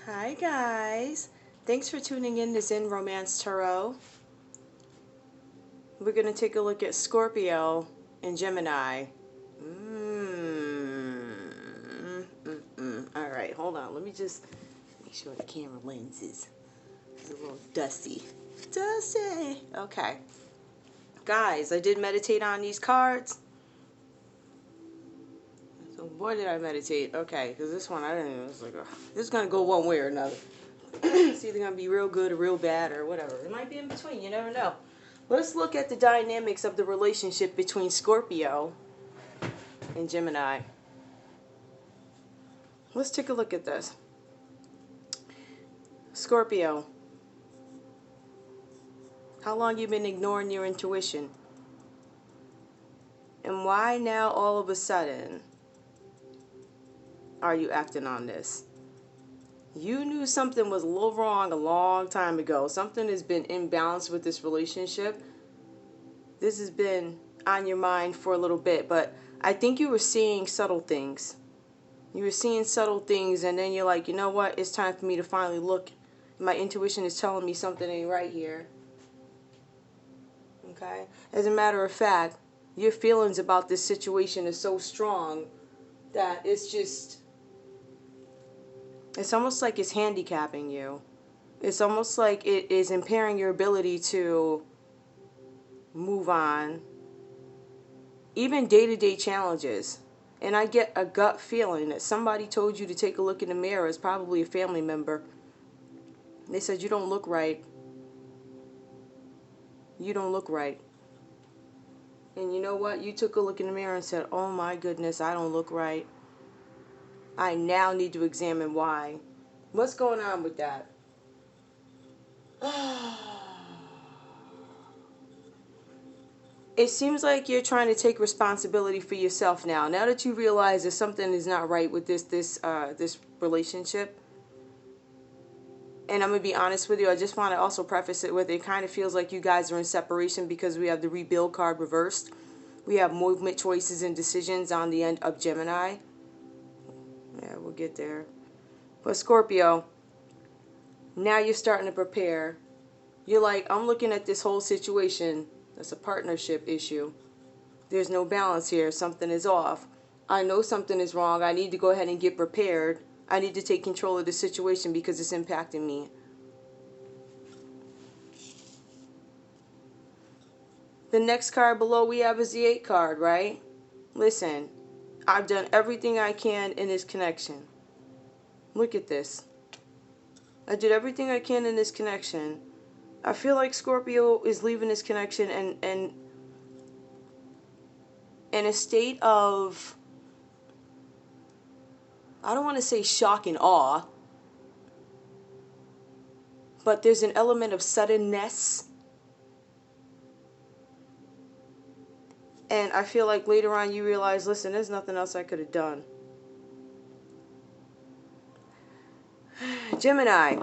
Hi guys, thanks for tuning in to Zen Romance Tarot. We're going to take a look at Scorpio and Gemini. Alright, hold on. Let me just make sure the camera lens is a little dusty. Dusty! Okay. Guys, I did meditate on these cards. So boy did I meditate. Okay, because this one I didn't even, it's like, this is going to go one way or another. It's either going to be real good or real bad or whatever. It might be in between. You never know. Let's look at the dynamics of the relationship between Scorpio and Gemini. Let's take a look at this. Scorpio. How long you been ignoring your intuition? And why now all of a sudden are you acting on this? You knew something was a little wrong a long time ago. Something has been imbalanced with this relationship. This has been on your mind for a little bit, but I think you were seeing subtle things. You were seeing subtle things, and then you're like, you know what? It's time for me to finally look. My intuition is telling me something ain't right here. Okay? As a matter of fact, your feelings about this situation is so strong that it's almost like it's handicapping you. It's almost like it is impairing your ability to move on. Even day-to-day challenges. And I get a gut feeling that somebody told you to take a look in the mirror. It's probably a family member. They said, you don't look right. You don't look right. And you know what? You took a look in the mirror and said, oh my goodness, I don't look right. I now need to examine why. What's going on with that? It seems like you're trying to take responsibility for yourself now. Now that you realize that something is not right with this relationship. And I'm going to be honest with you, I just want to also preface it with, it kind of feels like you guys are in separation because we have the rebuild card reversed. We have movement, choices, and decisions on the end of Gemini. Yeah, we'll get there. But Scorpio, now you're starting to prepare. You're like, I'm looking at this whole situation. That's a partnership issue. There's no balance here. Something is off. I know something is wrong. I need to go ahead and get prepared. I need to take control of the situation because it's impacting me. The next card below we have is the 8 card, right? Listen, I've done everything I can in this connection. Look at this. I did everything I can in this connection. I feel like Scorpio is leaving this connection and in a state of, I don't want to say shock and awe, but there's an element of suddenness. And I feel like later on you realize, listen, there's nothing else I could have done. Gemini.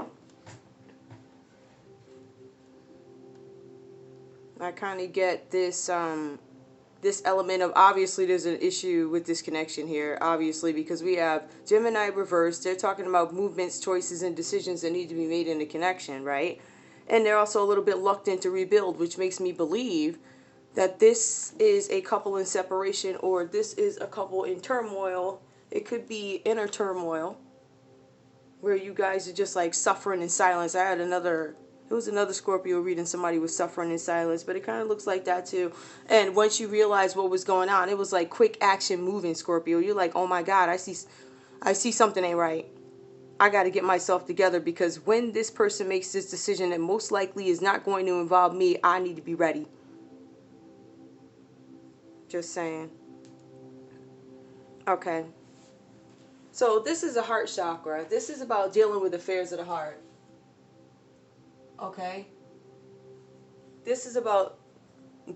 I kind of get this this element of, obviously there's an issue with this connection here, obviously, because we have Gemini reversed. They're talking about movements, choices, and decisions that need to be made in the connection, right? And they're also a little bit reluctant to rebuild, which makes me believe that this is a couple in separation, or this is a couple in turmoil. It could be inner turmoil, where you guys are just like suffering in silence. I had another Scorpio reading, somebody was suffering in silence, but it kind of looks like that too. And once you realize what was going on, it was like quick action moving, Scorpio. You're like, oh my God, I see something ain't right. I got to get myself together, because when this person makes this decision that most likely is not going to involve me, I need to be ready. Just saying. Okay. So this is a heart chakra. This is about dealing with affairs of the heart. Okay? This is about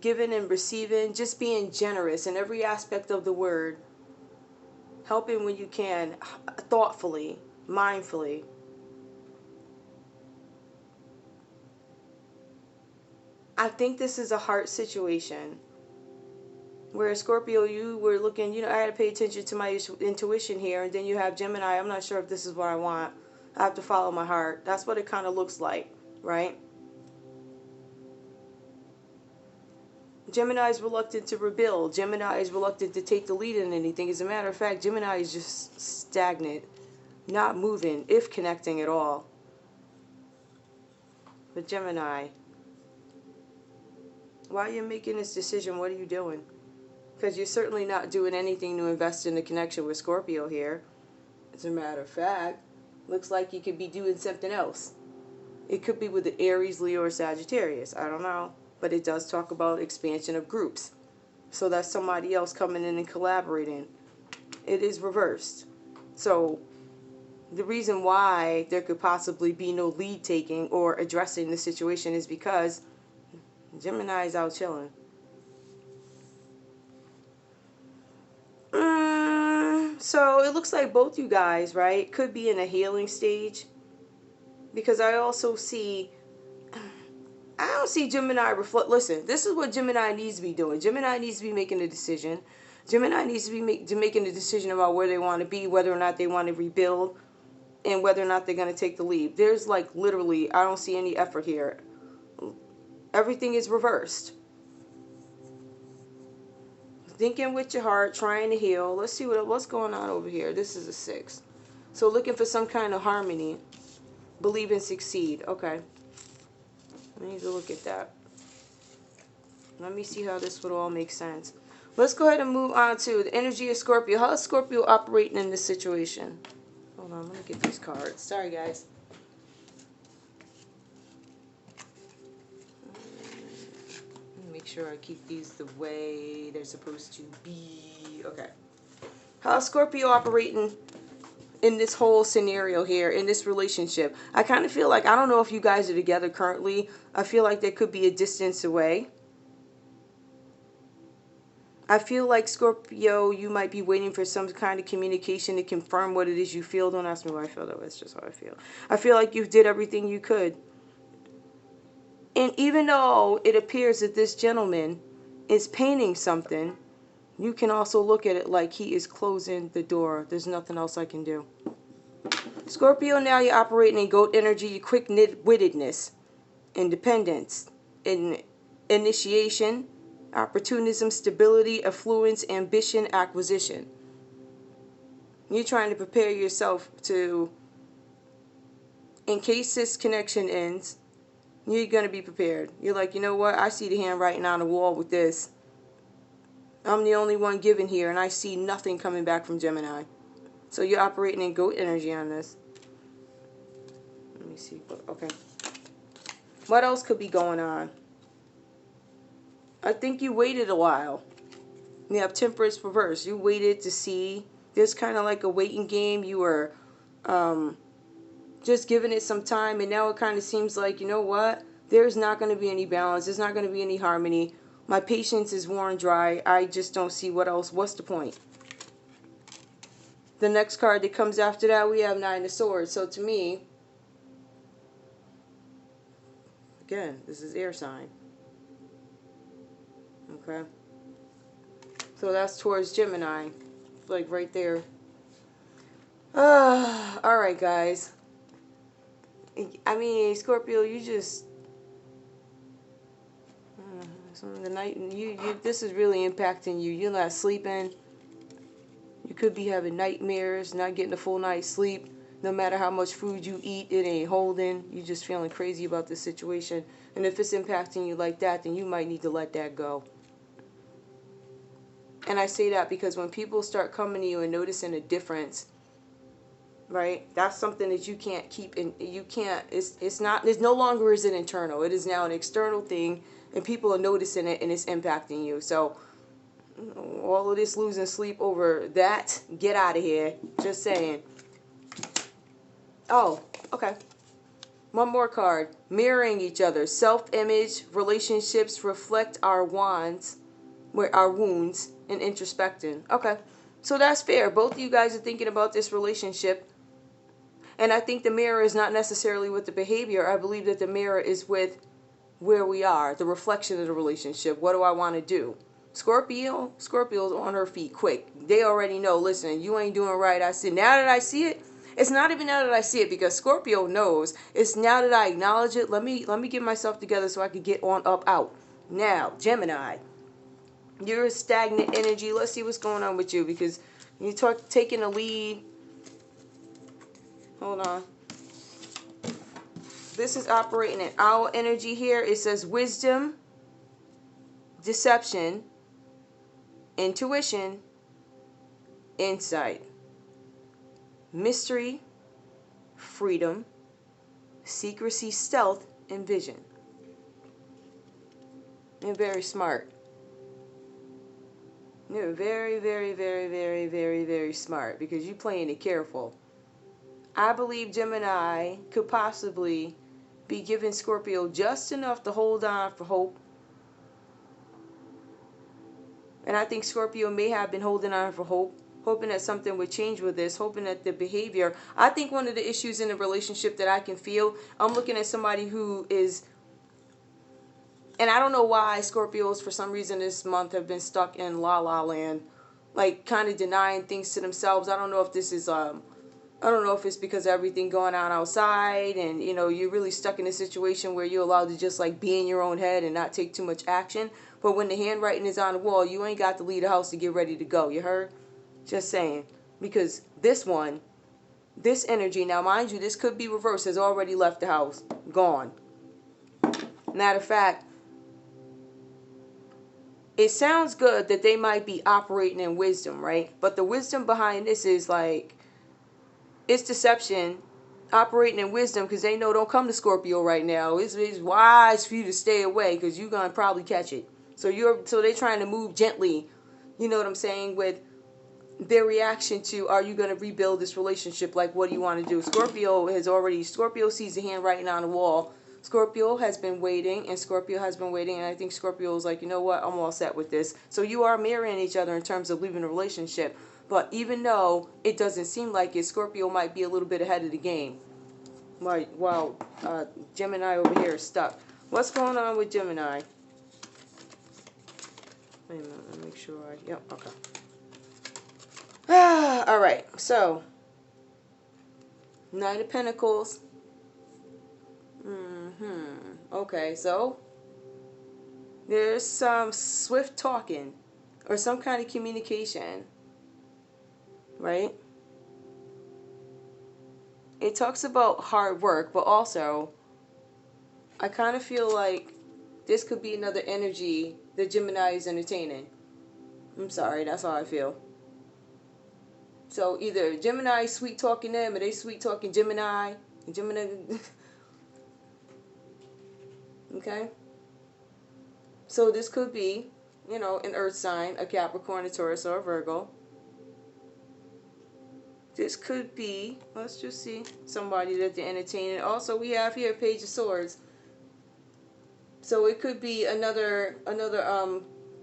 giving and receiving, just being generous in every aspect of the word. Helping when you can, thoughtfully, mindfully. I think this is a heart situation. Where Scorpio, you were looking, I had to pay attention to my intuition here, and then you have Gemini. I'm not sure if this is what I want. I have to follow my heart. That's what it kind of looks like, right? Gemini is reluctant to rebuild. Gemini is reluctant to take the lead in anything. As a matter of fact, Gemini is just stagnant, not moving, if connecting at all. But Gemini, why are you making this decision? What are you doing? Because you're certainly not doing anything to invest in the connection with Scorpio here. As a matter of fact, looks like you could be doing something else. It could be with the Aries, Leo, or Sagittarius. I don't know. But it does talk about expansion of groups. So that's somebody else coming in and collaborating. It is reversed. So the reason why there could possibly be no lead taking or addressing the situation is because Gemini is out chilling. So it looks like both you guys, right, could be in a healing stage. Because I also see, I don't see Gemini reflect. Listen, this is what Gemini needs to be doing. Gemini needs to be making a decision. Gemini needs to be making a decision about where they want to be, whether or not they want to rebuild, and whether or not they're going to take the lead. There's like literally, I don't see any effort here. Everything is reversed. Thinking with your heart, trying to heal. Let's see what's going on over here. This is a 6. So looking for some kind of harmony. Believe and succeed. Okay. I need to look at that. Let me see how this would all make sense. Let's go ahead and move on to the energy of Scorpio. How is Scorpio operating in this situation? Hold on, let me get these cards. Sorry, guys. Make sure I keep these the way they're supposed to be. Okay. How's Scorpio operating in this whole scenario here, in this relationship? I kind of feel like, I don't know if you guys are together currently. I feel like there could be a distance away. I feel like Scorpio, you might be waiting for some kind of communication to confirm what it is you feel. Don't ask me why I feel that way. It's just how I feel. I feel like you did everything you could. And even though it appears that this gentleman is painting something, you can also look at it like he is closing the door. There's nothing else I can do. Scorpio, now you're operating in goat energy, quick-wittedness, independence, initiation, opportunism, stability, affluence, ambition, acquisition. You're trying to prepare yourself to, in case this connection ends, you're going to be prepared. You're like, you know what? I see the handwriting on the wall with this. I'm the only one given here, and I see nothing coming back from Gemini. So you're operating in goat energy on this. Let me see. Okay. What else could be going on? I think you waited a while. You have temperance reverse. You waited to see. There's kind of like a waiting game. You were just giving it some time, and now it kind of seems like, you know what? There's not going to be any balance. There's not going to be any harmony. My patience is worn dry. I just don't see what else. What's the point? The next card that comes after that, we have 9 of Swords. So to me, again, this is air sign. Okay. So that's towards Gemini. Like right there. Alright, guys. I mean, Scorpio, you just... the night, this is really impacting you. You're not sleeping. You could be having nightmares, not getting a full night's sleep. No matter how much food you eat, it ain't holding. You're just feeling crazy about this situation. And if it's impacting you like that, then you might need to let that go. And I say that because when people start coming to you and noticing a difference, right, that's something that you can't keep in. You can't, it's no longer is it internal. It is now an external thing, and people are noticing it, and it's impacting you. So all of this losing sleep over that, get out of here. Just saying. Oh, okay. One more card. Mirroring each other. Self-image, relationships reflect our wounds, and introspecting. Okay. So that's fair. Both of you guys are thinking about this relationship. And I think the mirror is not necessarily with the behavior. I believe that the mirror is with where we are, the reflection of the relationship. What do I want to do? Scorpio's on her feet quick. They already know, listen, you ain't doing right. I see, now that I see it, It's not even now that I see it, because Scorpio knows. It's now that I acknowledge it. Let me get myself together so I can get on up out. Now, Gemini, you're a stagnant energy. Let's see what's going on with you, because you talk taking a lead. Hold on. This is operating in our energy here. It says wisdom, deception, intuition, insight, mystery, freedom, secrecy, stealth, and vision. You're very smart. You're very, very, very, very, very, very smart, because you're playing it careful. I believe Gemini could possibly be giving Scorpio just enough to hold on for hope. And I think Scorpio may have been holding on for hope, hoping that something would change with this, hoping that the behavior. I think one of the issues in the relationship that I can feel, I'm looking at somebody who is, and I don't know why Scorpios for some reason this month have been stuck in la la land, like kind of denying things to themselves. I don't know if this is I don't know if it's because of everything going on outside, and you know, you're really stuck in a situation where you're allowed to just like be in your own head and not take too much action. But when the handwriting is on the wall, you ain't got to leave the house to get ready to go. You heard? Just saying. Because this one, this energy, now mind you, this could be reversed, has already left the house. Gone. Matter of fact, it sounds good that they might be operating in wisdom, right? But the wisdom behind this is like, it's deception, operating in wisdom, because they know don't come to Scorpio right now. It's wise for you to stay away, because you're gonna probably catch it. So they're trying to move gently, you know what I'm saying, with their reaction to, are you gonna rebuild this relationship? Like, what do you want to do? Scorpio sees the handwriting on the wall. Scorpio has been waiting, and I think Scorpio is like, you know what, I'm all set with this. So you are mirroring each other in terms of leaving a relationship. But even though it doesn't seem like it, Scorpio might be a little bit ahead of the game. While Gemini over here is stuck. What's going on with Gemini? Wait a minute, let me make sure yep, okay. Alright, so Knight of Pentacles. Okay, so there's some swift talking or some kind of communication. Right? It talks about hard work, but also I kind of feel like this could be another energy that Gemini is entertaining. I'm sorry, that's how I feel. So either Gemini sweet talking them, or they sweet talking Gemini. Okay? So this could be, you know, an earth sign, a Capricorn, a Taurus, or a Virgo. This could be, let's just see, somebody that they're entertaining. Also, we have here Page of Swords. So it could be another,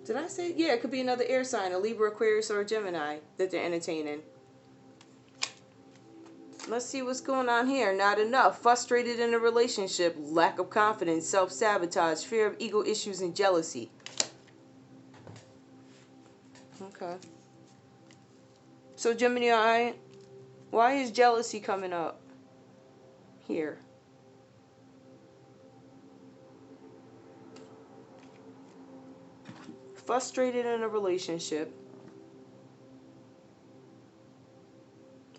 did I say? Yeah, it could be another air sign, a Libra, Aquarius, or a Gemini that they're entertaining. Let's see what's going on here. Not enough. Frustrated in a relationship. Lack of confidence. Self-sabotage. Fear of ego issues and jealousy. Okay. So Gemini, why is jealousy coming up here? Frustrated in a relationship.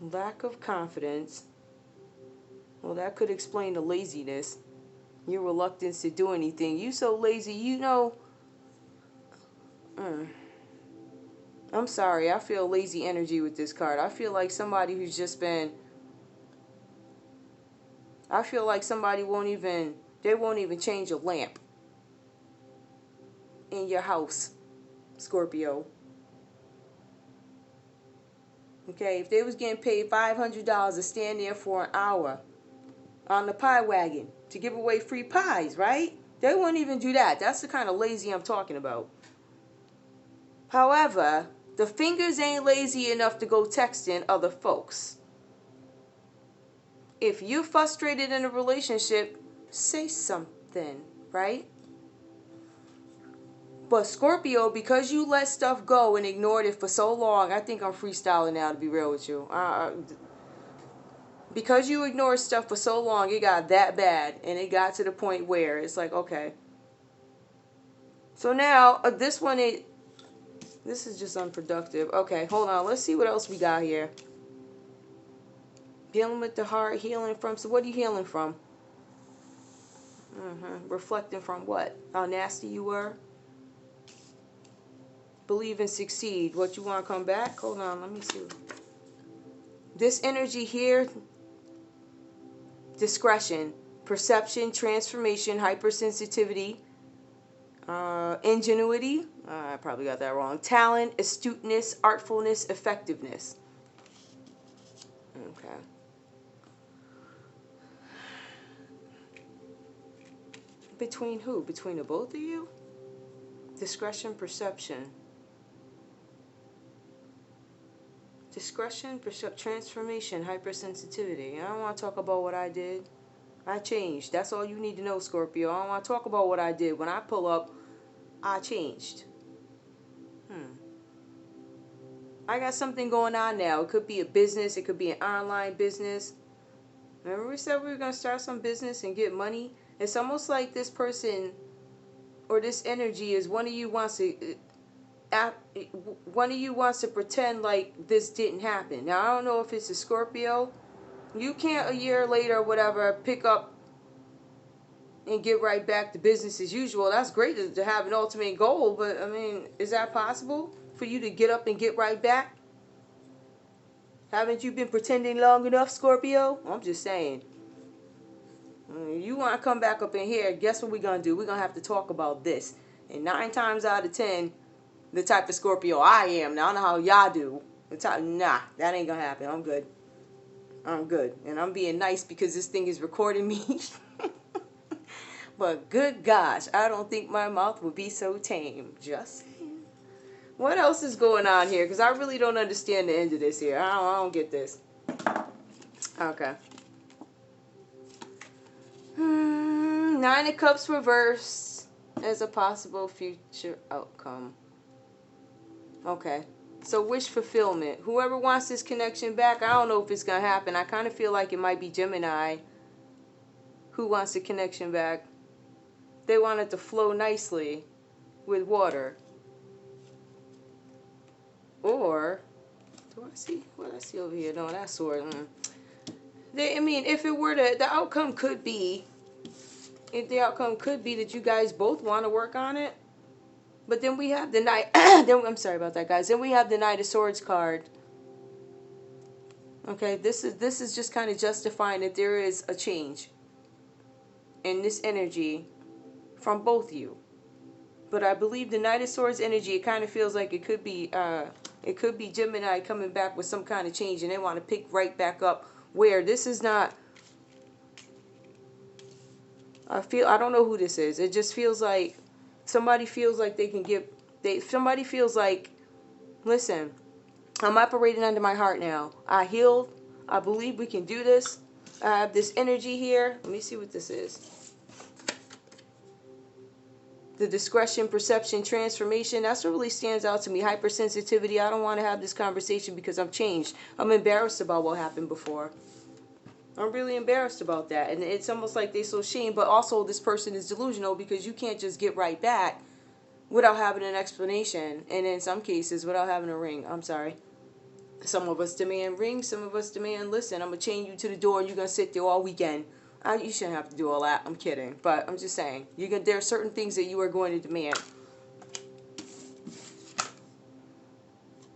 Lack of confidence. Well, that could explain the laziness. Your reluctance to do anything. You so lazy, you know. I'm sorry, I feel lazy energy with this card. I feel like somebody who's just been... I feel like somebody won't even change a lamp in your house, Scorpio. Okay, if they was getting paid $500 to stand there for an hour on the pie wagon to give away free pies, right? They wouldn't even do that. That's the kind of lazy I'm talking about. However, the fingers ain't lazy enough to go texting other folks. If you're frustrated in a relationship, say something, right? But Scorpio, because you let stuff go and ignored it for so long, I think I'm freestyling now, to be real with you. Because you ignored stuff for so long, it got that bad. And it got to the point where it's like, okay. So now, this is just unproductive. Okay, hold on. Let's see what else we got here. Dealing with the heart, healing from. So what are you healing from? Reflecting from what? How nasty you were? Believe and succeed. What, you want to come back? Hold on, let me see. This energy here, discretion, perception, transformation, hypersensitivity, ingenuity, I probably got that wrong, talent, astuteness, artfulness, effectiveness. Okay. Between who? Between the both of you? Discretion, perception. Discretion, transformation, hypersensitivity. I don't want to talk about what I did. I changed. That's all you need to know, Scorpio. I don't want to talk about what I did. When I pull up, I changed. I got something going on now. It could be a business. It could be an online business. Remember we said we were going to start some business and get money? It's almost like this person or this energy is one of you wants to pretend like this didn't happen. Now, I don't know if it's a Scorpio. You can't a year later or whatever pick up and get right back to business as usual. That's great to have an ultimate goal, but I mean, is that possible for you to get up and get right back? Haven't you been pretending long enough, Scorpio? I'm just saying. You want to come back up in here, guess what we're going to do? We're going to have to talk about this. And 9 times out of 10, the type of Scorpio I am, now I don't know how y'all do. Nah, that ain't going to happen. I'm good. I'm good. And I'm being nice because this thing is recording me. But good gosh, I don't think my mouth would be so tame. Just saying. What else is going on here? Because I really don't understand the end of this here. I don't get this. Okay. 9 of Cups reversed as a possible future outcome. Okay. So wish fulfillment. Whoever wants this connection back, I don't know if it's going to happen. I kind of feel like it might be Gemini who wants the connection back. They want it to flow nicely with water. Or, what I see over here? No, that's sword. I mean, if it were to, the outcome could be that you guys both want to work on it. But then we have the Knight, I'm sorry about that, guys. Then we have the Knight of Swords card. Okay, this is just kind of justifying that there is a change in this energy from both you. But I believe the Knight of Swords energy, it kind of feels like it could be Gemini coming back with some kind of change, and they want to pick right back up where this is not. I don't know who this is. It just feels like somebody feels like they can give. Somebody feels like, listen, I'm operating under my heart now. I healed. I believe we can do this. I have this energy here. Let me see what this is. The discretion, perception, transformation. That's what really stands out to me. Hypersensitivity. I don't want to have this conversation because I'm changed. I'm embarrassed about what happened before. I'm really embarrassed about that. And it's almost like they're so ashamed. But also this person is delusional because you can't just get right back without having an explanation. And in some cases, without having a ring. I'm sorry. Some of us demand rings. Some of us demand, listen, I'm going to chain you to the door and you're going to sit there all weekend. You shouldn't have to do all that. I'm kidding. But I'm just saying. There are certain things that you are going to demand.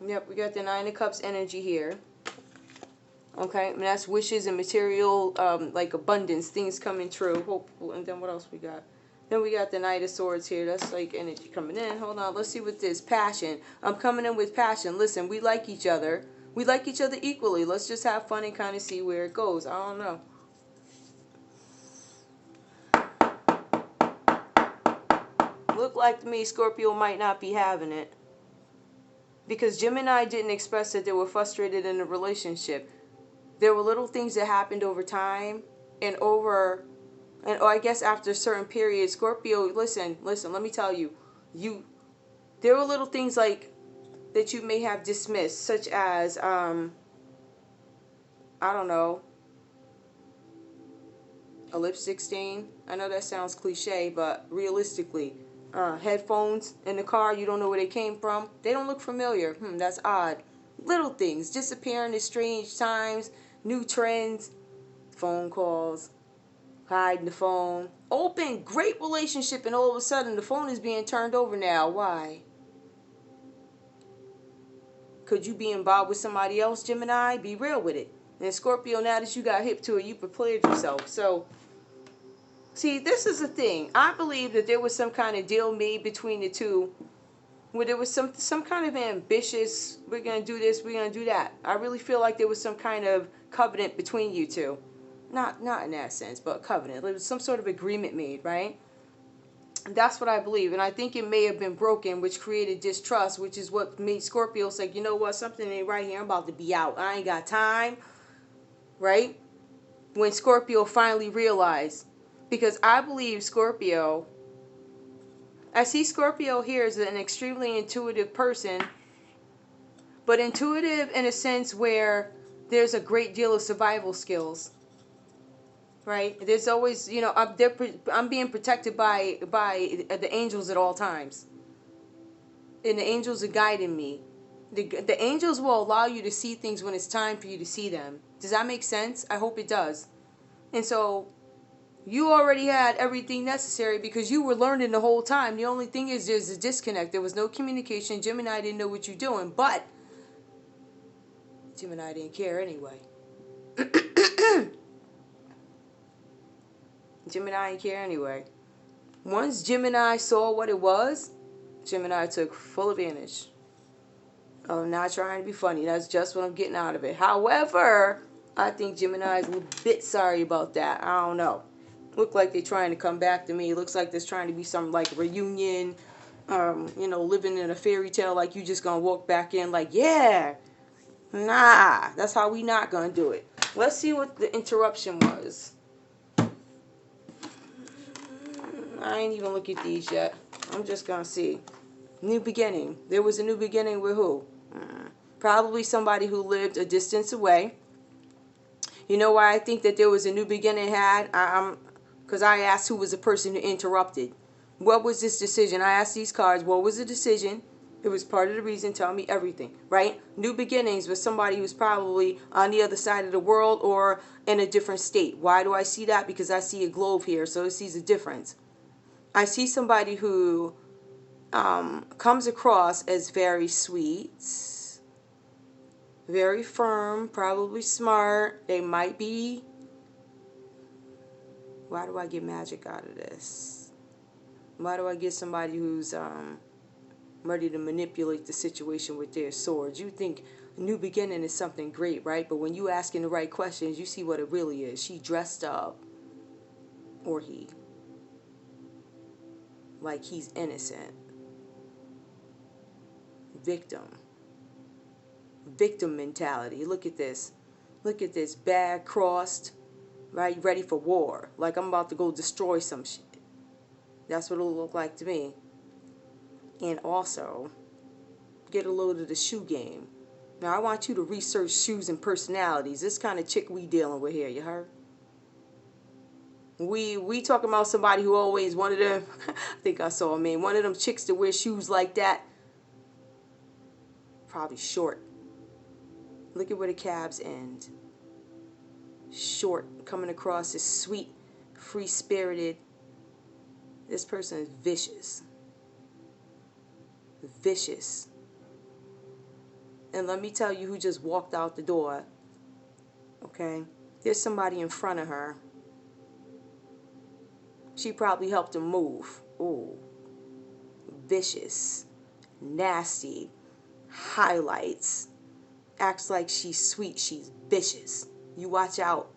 Yep, we got the 9 of Cups energy here. Okay, and that's wishes and material, like abundance, things coming true. Hope. And then what else we got? Then we got the Knight of Swords here. That's like energy coming in. Hold on. Let's see what this. Passion. I'm coming in with passion. Listen, we like each other. We like each other equally. Let's just have fun and kind of see where it goes. I don't know. Look like to me Scorpio might not be having it. Because Gemini didn't express that they were frustrated in the relationship. There were little things that happened over time and I guess after a certain period, Scorpio, listen, let me tell you, there were little things like that you may have dismissed, such as, I don't know, A lipstick stain. I know that sounds cliche, but realistically, headphones in the car, you don't know where they came from. They don't look familiar. That's odd. Little things disappearing at strange times, new trends, phone calls, hiding the phone. Open, great relationship, and all of a sudden the phone is being turned over now. Why? Could you be involved with somebody else, Gemini? Be real with it. And Scorpio, now that you got hip to it, you prepared yourself. So, see, this is the thing. I believe that there was some kind of deal made between the two where there was some kind of ambitious, we're going to do this, we're going to do that. I really feel like there was some kind of covenant between you two. Not in that sense, but covenant. There was some sort of agreement made, right? That's what I believe. And I think it may have been broken, which created distrust, which is what made Scorpio say, you know what, something ain't right here. I'm about to be out. I ain't got time, right? When Scorpio finally realized. Because I believe Scorpio, I see Scorpio here as an extremely intuitive person, but intuitive in a sense where there's a great deal of survival skills. Right? There's always, I'm being protected by the angels at all times. And the angels are guiding me. The angels will allow you to see things when it's time for you to see them. Does that make sense? I hope it does. And so you already had everything necessary because you were learning the whole time. The only thing is there's a disconnect. There was no communication. Gemini didn't know what you're doing, but Gemini didn't care anyway. Gemini didn't care anyway. Once Gemini saw what it was, Gemini took full advantage. I'm not trying to be funny. That's just what I'm getting out of it. However, I think Gemini is a little bit sorry about that. I don't know. Look like they're trying to come back to me. It looks like there's trying to be some like reunion, living in a fairy tale, like you just gonna walk back in like, yeah. Nah, that's how we not gonna do it. Let's see what the interruption was. I ain't even look at these yet. I'm just gonna see. New beginning. There was a new beginning with who? Probably somebody who lived a distance away. You know why I think that there was a new beginning had? Because I asked who was the person who interrupted. What was this decision? I asked these cards, what was the decision? It was part of the reason. Tell me everything, right? New beginnings with somebody who's probably on the other side of the world or in a different state. Why do I see that? Because I see a globe here, so it sees a difference. I see somebody who comes across as very sweet, very firm, probably smart. They might be... Why do I get magic out of this? Why do I get somebody who's ready to manipulate the situation with their swords? You think a new beginning is something great, right? But when you asking the right questions, you see what it really is. She dressed up, or he, like he's innocent. Victim mentality. Look at this. Look at this. Bag crossed, right? Ready for war. Like I'm about to go destroy some shit. That's what it'll look like to me. And also, get a load of the shoe game. Now, I want you to research shoes and personalities. This kind of chick we dealing with here, you heard? We talking about somebody who always, one of them, I think I saw a man, one of them chicks that wear shoes like that, probably short. Look at where the calves end. Short, coming across as sweet, free-spirited. This person is vicious. Vicious. And let me tell you who just walked out the door. Okay? There's somebody in front of her. She probably helped him move. Ooh. Vicious. Nasty. Highlights. Acts like she's sweet. She's vicious. You watch out.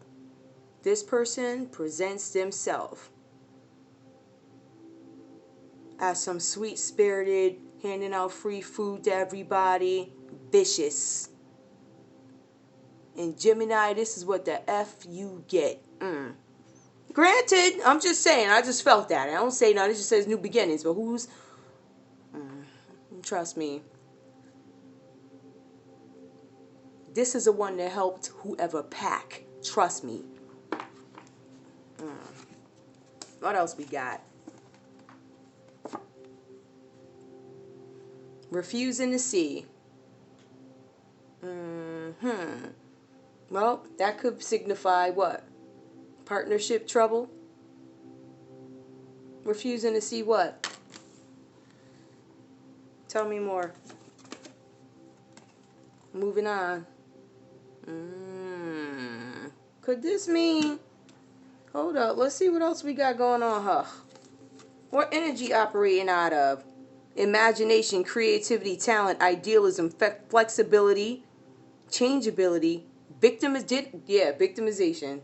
This person presents themselves as some sweet-spirited, handing out free food to everybody. Vicious. And Gemini, this is what the F you get. Granted, I'm just saying, I just felt that. I don't say nothing, it just says new beginnings. But who's... trust me. This is the one that helped whoever pack. Trust me. What else we got? Refusing to see. Well, that could signify what? Partnership trouble? Refusing to see what? Tell me more. Moving on. Could this mean... Hold up. Let's see what else we got going on, huh? What energy operating out of? Imagination, creativity, talent, idealism, flexibility, changeability, victimization.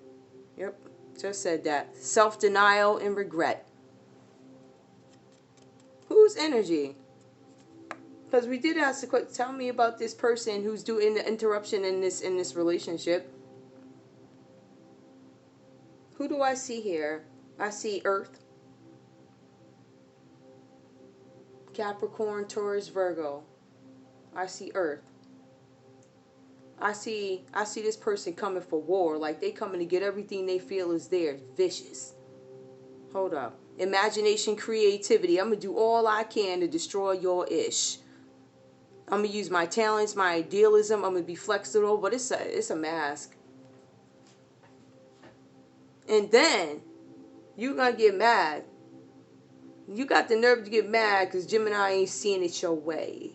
Yep, just said that. Self-denial and regret. Whose energy? Because we did ask the question, tell me about this person who's doing the interruption in this relationship. Who do I see here? I see Earth. Capricorn, Taurus, Virgo. I see Earth. I see this person coming for war. Like they coming to get everything they feel is theirs. Vicious. Hold up. Imagination, creativity. I'm going to do all I can to destroy your ish. I'm going to use my talents, my idealism. I'm going to be flexible. But it's a mask. And then you're going to get mad. You got the nerve to get mad because Gemini ain't seeing it your way.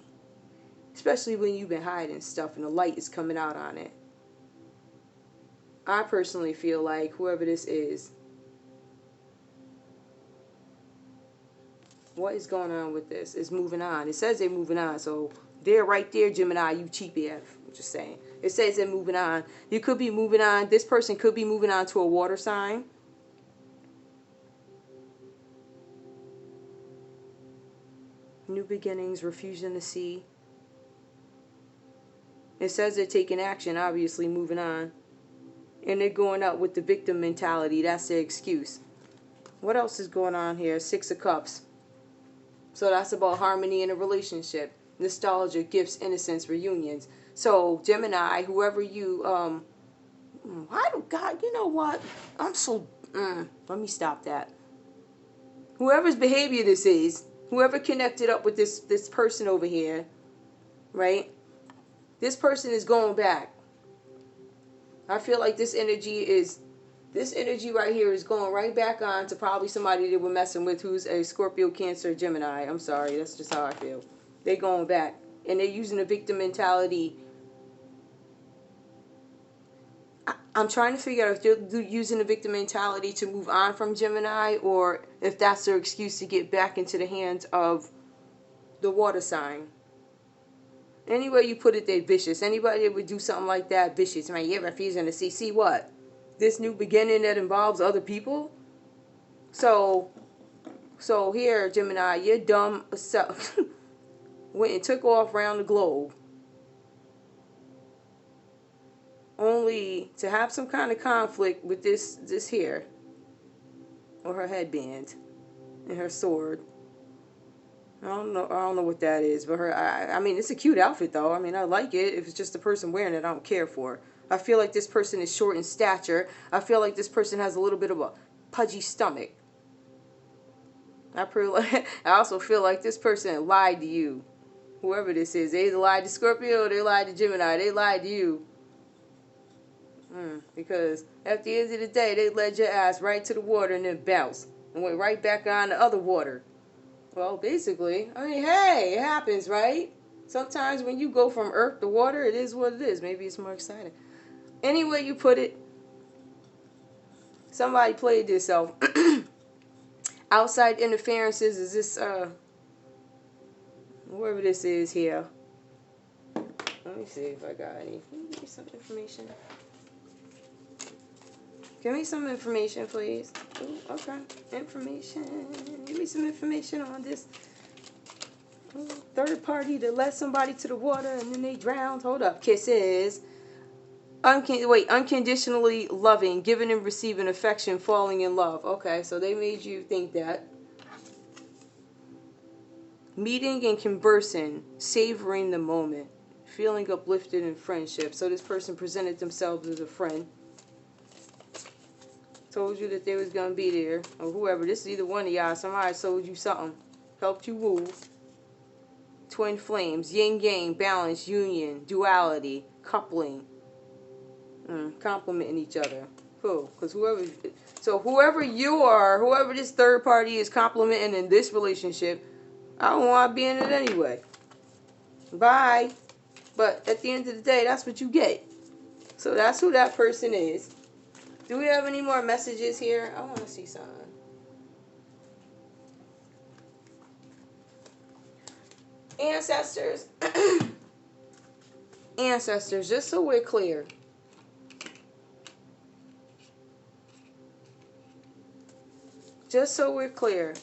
Especially when you've been hiding stuff and the light is coming out on it. I personally feel like whoever this is, what is going on with this? It's moving on. It says they're moving on. So they're right there, Gemini, you cheap AF. I'm just saying. It says they're moving on. You could be moving on. This person could be moving on to a water sign. New beginnings, refusing to see. It says they're taking action, obviously moving on. And they're going out with the victim mentality. That's their excuse. What else is going on here? 6 of Cups. So that's about harmony in a relationship. Nostalgia, gifts, innocence, reunions. So Gemini, whoever you, why do God, you know what? I'm so, let me stop that. Whoever's behavior this is, whoever connected up with this person over here, right? This person is going back. I feel like this energy right here is going right back on to probably somebody they were messing with who's a Scorpio, Cancer, Gemini. I'm sorry, that's just how I feel. They're going back. And they're using the victim mentality. I'm trying to figure out if they're using the victim mentality to move on from Gemini or if that's their excuse to get back into the hands of the water sign. Any way you put it, they're vicious. Anybody that would do something like that, vicious. Right? You're refusing to see what? This new beginning that involves other people? So here, Gemini, your dumb self went and took off around the globe. Only to have some kind of conflict with this here. Or her headband. And her sword. I don't know what that is, but I mean, it's a cute outfit though. I mean, I like it. If it's just the person wearing it, I don't care for. I feel like this person is short in stature. I feel like this person has a little bit of a pudgy stomach. I also feel like this person lied to you. Whoever this is, they either lied to Scorpio or they lied to Gemini. They lied to you. Because at the end of the day, they led your ass right to the water and then bounced and went right back on the other water. Well, basically, I mean, hey, it happens, right? Sometimes when you go from earth to water, it is what it is. Maybe it's more exciting. Any way you put it, somebody played this out. Outside interferences is this, whoever this is here. Let me see if I got any. Can you give me some information? Give me some information, please. Ooh, okay. Information. Give me some information on this third party that led somebody to the water and then they drowned. Hold up. Kisses. Unconditionally loving, giving and receiving affection, falling in love. Okay, so they made you think that. Meeting and conversing, savoring the moment, feeling uplifted in friendship. So this person presented themselves as a friend. Told you that they was going to be there. Or whoever. This is either one of y'all. Somebody told you something. Helped you move. Twin flames. Yin yang. Balance. Union. Duality. Coupling. Complementing each other. Cool. Because whoever... So whoever you are, whoever this third party is complimenting in this relationship, I don't want to be in it anyway. Bye. But at the end of the day, that's what you get. So that's who that person is. Do we have any more messages here? I want to see something. Ancestors. Ancestors, just so we're clear. Just so we're clear.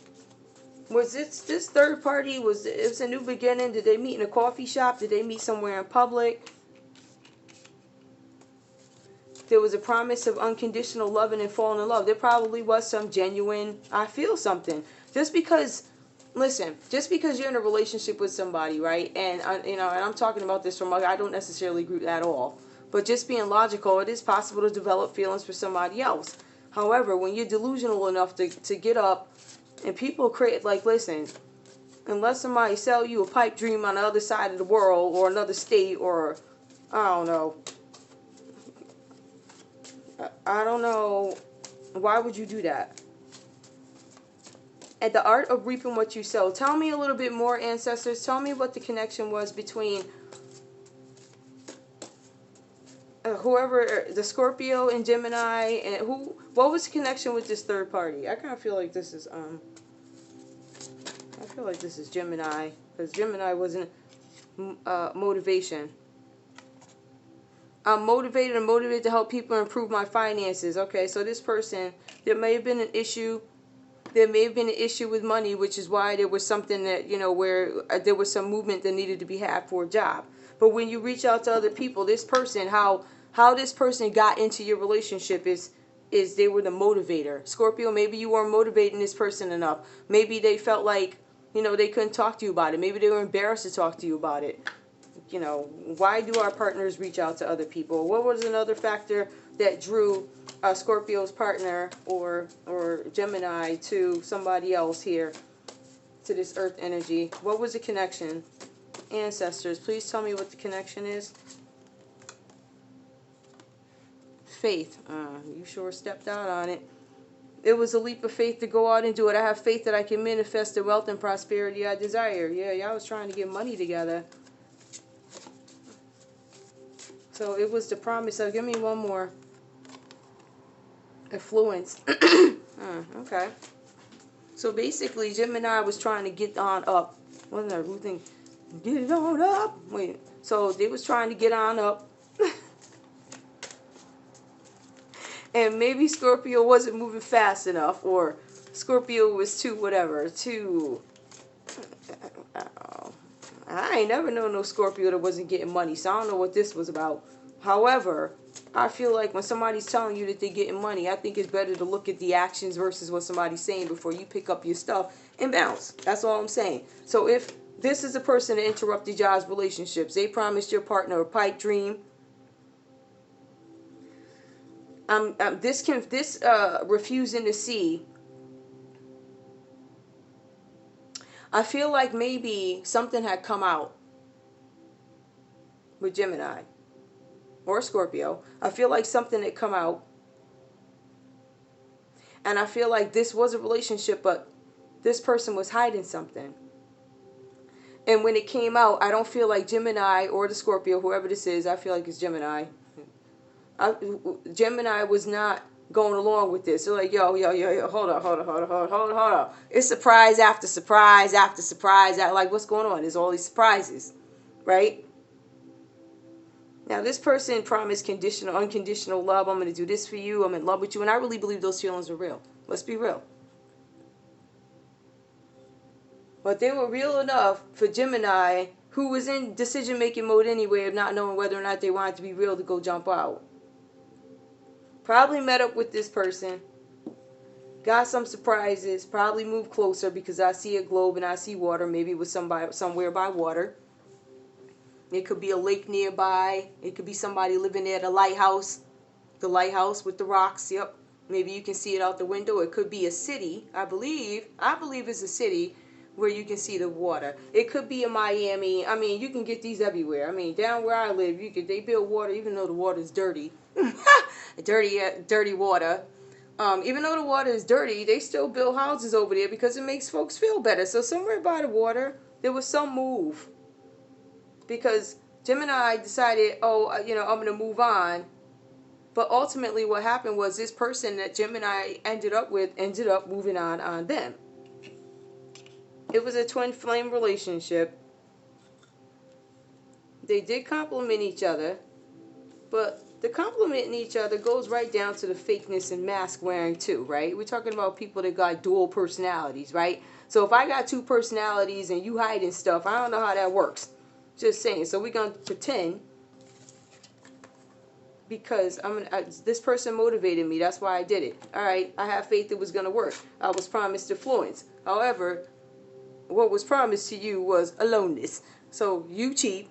Was this third party, it was a new beginning? Did they meet in a coffee shop? Did they meet somewhere in public? There was a promise of unconditional loving and falling in love. There probably was some genuine, I feel something. Just because, listen, just because you're in a relationship with somebody, right? And, and I'm talking about this from, I don't necessarily agree at all. But just being logical, it is possible to develop feelings for somebody else. However, when you're delusional enough to get up, and people create, like, listen, unless somebody sell you a pipe dream on the other side of the world, or another state, or, I don't know, why would you do that? At the art of reaping what you sow. Tell me a little bit more, ancestors. Tell me what the connection was between whoever, the Scorpio and Gemini, and what was the connection with this third party? I kind of feel like this is, Gemini, because Gemini wasn't motivation. I'm motivated and motivated to help people improve my finances. Okay, so this person, there may have been an issue. There may have been an issue with money, which is why there was something that, where there was some movement that needed to be had for a job. But when you reach out to other people, this person, how this person got into your relationship is they were the motivator. Scorpio, maybe you weren't motivating this person enough. Maybe they felt like, they couldn't talk to you about it. Maybe they were embarrassed to talk to you about it. Why do our partners reach out to other people? What was another factor that drew Scorpio's partner or Gemini to somebody else here, to this earth energy? What was the connection? Ancestors, please tell me what the connection is. Faith. You sure stepped out on it. It was a leap of faith to go out and do it. I have faith that I can manifest the wealth and prosperity I desire. Yeah, y'all was trying to get money together. So it was the promise of, give me one more. Affluence. Okay. So basically, Gemini was trying to get on up. Wasn't that Ruth thing? Get it on up. Wait. So they was trying to get on up. And maybe Scorpio wasn't moving fast enough, or Scorpio was too. I ain't never known no Scorpio that wasn't getting money, so I don't know what this was about. However, I feel like when somebody's telling you that they're getting money, I think it's better to look at the actions versus what somebody's saying before you pick up your stuff and bounce. That's all I'm saying. So if this is a person that interrupted y'all's relationships, they promised your partner a pipe dream. This refusing to see. I feel like maybe something had come out with Gemini or Scorpio. I feel like something had come out. And I feel like this was a relationship, but this person was hiding something. And when it came out, I don't feel like Gemini or the Scorpio, whoever this is, I feel like it's Gemini. Gemini was not going along with this. They're like, yo, hold on. It's surprise after surprise after surprise. Like, what's going on? There's all these surprises, right? Now, this person promised unconditional love. I'm going to do this for you. I'm in love with you. And I really believe those feelings are real. Let's be real. But they were real enough for Gemini, who was in decision-making mode anyway, of not knowing whether or not they wanted to be real, to go jump out. Probably met up with this person, got some surprises, probably moved closer because I see a globe and I see water. Maybe it was somewhere by water. It could be a lake nearby. It could be somebody living there, the lighthouse with the rocks. Yep. Maybe you can see it out the window. It could be a city. I believe it's a city where you can see the water. It could be in Miami. I mean, you can get these everywhere. I mean, down where I live, they build water even though the water is dirty. dirty water. Even though the water is dirty, they still build houses over there because it makes folks feel better. So somewhere by the water, there was some move. Because Gemini decided, I'm going to move on. But ultimately what happened was this person that Gemini ended up moving on them. It was a twin flame relationship. They did complement each other, but the complimenting each other goes right down to the fakeness and mask wearing too, right? We're talking about people that got dual personalities, right? So if I got two personalities and you hiding stuff, I don't know how that works. Just saying. So we're going to pretend because this person motivated me. That's why I did it. All right. I have faith it was going to work. I was promised affluence. However, what was promised to you was aloneness. So you cheat.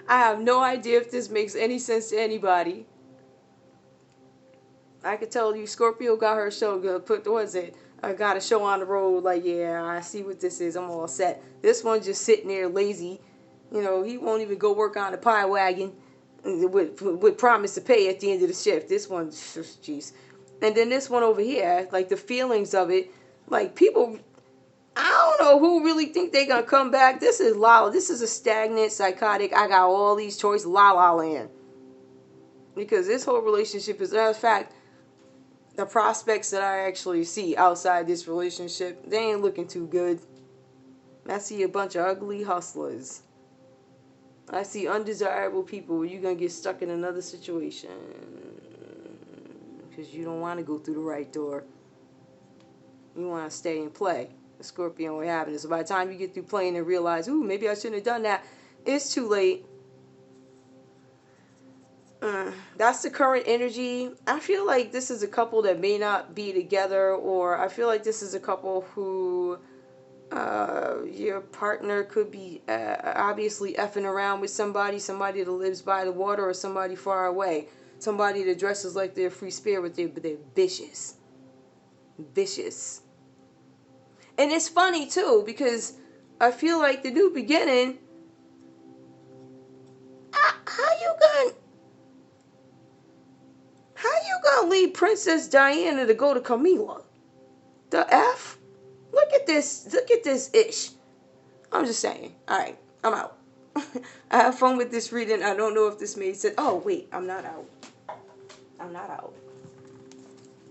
I have no idea if this makes any sense to anybody. I could tell you Scorpio got her show good. I got a show on the road. Like, yeah, I see what this is. I'm all set. This one's just sitting there lazy. You know, he won't even go work on the pie wagon with promise to pay at the end of the shift. This one, jeez. And then this one over here, like the feelings of it, like people, I don't know who really think they gonna come back. This is La. This is a stagnant, psychotic. I got all these choices, La La Land. Because this whole relationship is, as a fact, the prospects that I actually see outside this relationship, they ain't looking too good. I see a bunch of ugly hustlers. I see undesirable people where you're going to get stuck in another situation because you don't want to go through the right door. You want to stay and play. The Scorpio ain't having it. So by the time you get through playing and realize, ooh, maybe I shouldn't have done that, it's too late. That's the current energy. I feel like this is a couple that may not be together, or I feel like this is a couple who your partner could be obviously effing around with somebody that lives by the water, or somebody far away, somebody that dresses like they're free spirit, but they're vicious. And it's funny too, because I feel like the new beginning, how you gonna leave Princess Diana to go to Camila? The F? Look at this ish. I'm just saying. Alright, I'm out. I have fun with this reading. I don't know if this made sense. Oh, wait, I'm not out.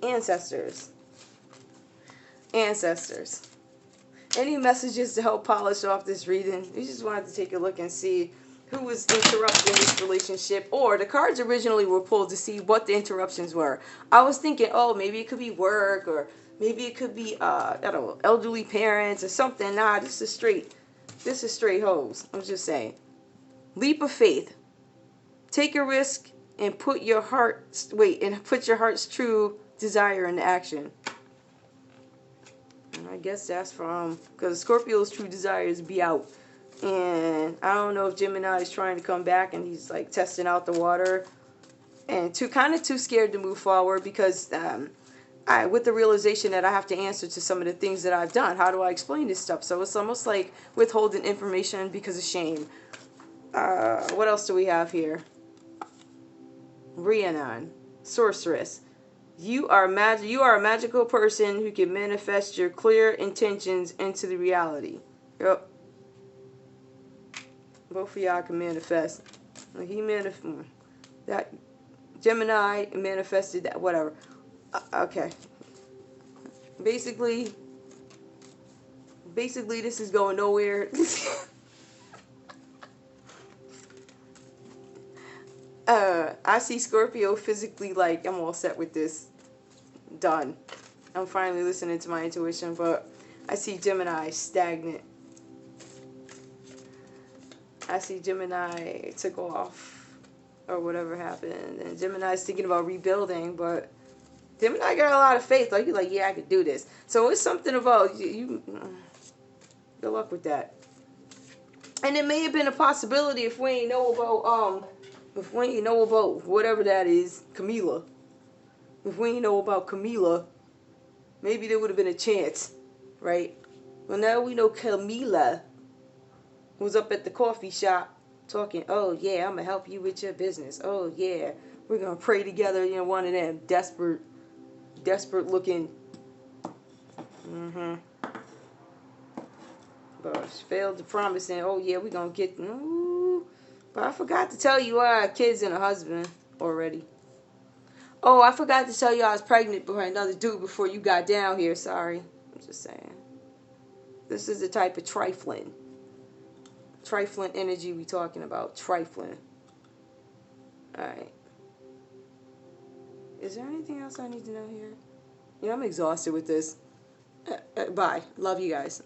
Ancestors. Any messages to help polish off this reading? We just wanted to take a look and see who was interrupting this relationship, or the cards originally were pulled to see what the interruptions were. I was thinking, oh, maybe it could be work, or maybe it could be, I don't know, elderly parents or something. Nah, this is straight hoes. I'm just saying. Leap of faith. Take a risk and put your heart's true desire into action. And I guess that's from, because Scorpio's true desire is to be out. And I don't know if Gemini is trying to come back and he's like testing out the water, and too scared to move forward because with the realization that I have to answer to some of the things that I've done. How do I explain this stuff? So it's almost like withholding information because of shame. What else do we have here? Rhiannon, sorceress. You are a magical person who can manifest your clear intentions into the reality. Yep. Both of y'all can manifest. That Gemini manifested that, whatever. Okay. Basically, this is going nowhere. I see Scorpio physically like, I'm all set with this. Done. I'm finally listening to my intuition, but I see Gemini stagnant. I see Gemini took off or whatever happened, and Gemini's thinking about rebuilding, but Gemini got a lot of faith. Like, you're like, yeah, I could do this. So it's something about you. Good luck with that. And it may have been a possibility if we ain't know about If we ain't know about whatever that is, Camila. If we ain't know about Camila, maybe there would have been a chance, right? Well, now we know Camila was up at the coffee shop talking, oh, yeah, I'm going to help you with your business. Oh, yeah, we're going to pray together. You know, one of them desperate looking. But she failed to promise, and oh, yeah, we're going to get. Ooh. But I forgot to tell you I had kids and a husband already. Oh, I forgot to tell you I was pregnant by another dude before you got down here. Sorry. I'm just saying. This is the type of trifling energy we talking about. Trifling. Alright. Is there anything else I need to know here? Yeah, I'm exhausted with this. Bye. Love you guys.